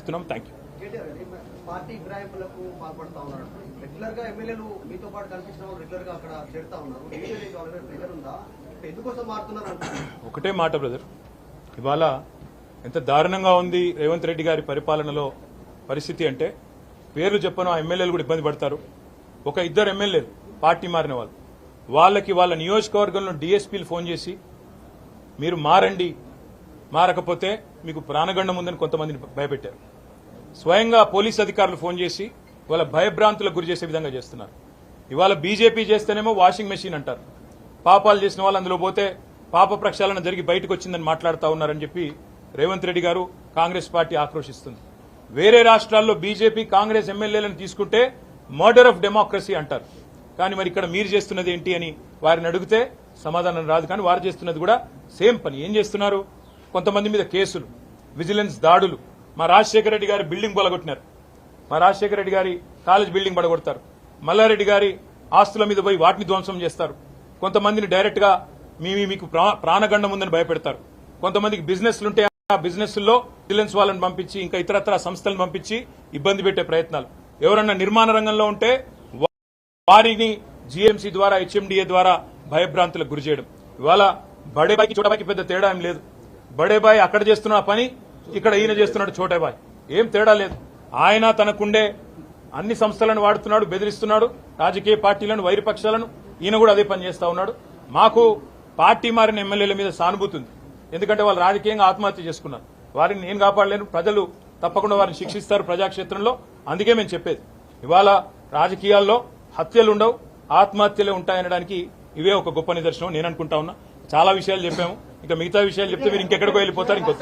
చెప్తున్నాం. Thank you. Party ఫిరాయింపులకు పాల్పడతా ఉన్నారు. Regular గా ఎమ్మెల్యేలు మీతో పాటు కనిపించిన వాళ్ళు రెగ్యులర్ గా అక్కడ చేరుతా ఉన్నారు. ప్రెజర్ ఉందా? ఎందుకోసం మారుతున్నారు అంటున్నారు. ఒకటే మాట బ్రదర్, ఇవాళ ఎంత దారుణంగా ఉంది రేవంత్ రెడ్డి గారి పరిపాలనలో పరిస్థితి అంటే, పేర్లు చెప్పను ఆ ఎమ్మెల్యేలు కూడా ఇబ్బంది పడతారు. ఒక ఇద్దరు ఎమ్మెల్యేలు పార్టీ మారిన వాళ్ళు, వాళ్ళకి వాళ్ళ నియోజకవర్గంలో డీఎస్పీలు ఫోన్ చేసి మీరు మారండి, మారకపోతే మీకు ప్రాణగండం ఉందని కొంతమందిని భయపెట్టారు. స్వయంగా పోలీస్ అధికారులు ఫోన్ చేసి వాళ్ళ భయభ్రాంతులకు గురి చేసే విధంగా చేస్తున్నారు. ఇవాళ బీజేపీ చేస్తేనేమో వాషింగ్ మెషిన్ అంటారు, పాపాలు చేసిన వాళ్ళు అందులో పోతే పాప ప్రక్షాళన జరిగి బయటకు వచ్చిందని మాట్లాడుతూ ఉన్నారని చెప్పి రేవంత్ రెడ్డి గారు కాంగ్రెస్ పార్టీ ఆక్రోశిస్తుంది. వేరే రాష్ట్రాల్లో బీజేపీ కాంగ్రెస్ ఎమ్మెల్యేలను తీసుకుంటే మర్డర్ ఆఫ్ డెమోక్రసీ అంటారు. కానీ మరి ఇక్కడ మీరు చేస్తున్నది ఏంటి అని వారిని అడిగితే సమాధానం రాదు. కానీ వారు చేస్తున్నది కూడా సేమ్ పని. ఏం చేస్తున్నారు? కొంతమంది మీద కేసులు, విజిలెన్స్ దాడులు. మా రాజశేఖర రెడ్డి గారి బిల్డింగ్ బొలగొట్టినారు, మా రాజశేఖర రెడ్డి గారి కాలేజ్ బిల్డింగ్ పడగొడతారు. మల్లారెడ్డి గారి ఆస్తుల మీద పోయి వాటిని ధ్వంసం చేస్తారు. కొంతమందిని డైరెక్ట్ గా మీకు ప్రాణగండం ఉందని భయపెడతారు. కొంతమందికి బిజినెస్లుంటే ఆ బిజినెస్ల్లో విజిలెన్స్ వాళ్ళని పంపించి ఇంకా ఇతరత్ర సంస్థలను పంపించి ఇబ్బంది పెట్టే ప్రయత్నాలు. ఎవరన్నా నిర్మాణ రంగంలో ఉంటే వారిని జీఎంసీ ద్వారా, హెచ్ఎండిఏ ద్వారా భయభ్రాంతులకు గురి చేయడం. ఇవాళ బడేబాయికి చోటాబాయికి పెద్ద తేడా ఏం లేదు. బడేబాయి అక్కడ చేస్తున్న పని ఇక్కడ ఈయన చేస్తున్నాడు చోటాబాయి, ఏం తేడా లేదు. ఆయన తనకుండే అన్ని సంస్థలను వాడుతున్నాడు, బెదిరిస్తున్నాడు రాజకీయ పార్టీలను, వైరపక్షాలను. ఈయన కూడా అదే పని చేస్తా ఉన్నాడు. మాకు పార్టీ మారిన ఎమ్మెల్యేల మీద సానుభూతి ఉంది. ఎందుకంటే వాళ్ళు రాజకీయంగా ఆత్మహత్య చేసుకున్నారు. వారిని నేను కాపాడలేను, ప్రజలు తప్పకుండా వారిని శిక్షిస్తారు ప్రజాక్షేత్రంలో. అందుకే మేము చెప్పేది, ఇవాళ రాజకీయాల్లో హత్యలు ఉండవు, ఆత్మహత్యలే ఉంటాయనడానికి ఇవే ఒక గొప్ప నిదర్శనం నేను అనుకుంటా ఉన్నా. చాలా విషయాలు చెప్పాము, ఇంకా మిగతా విషయాలు చెప్తే మీరు ఇంకెక్కడికో వెళ్ళిపోతారు. ఇంకో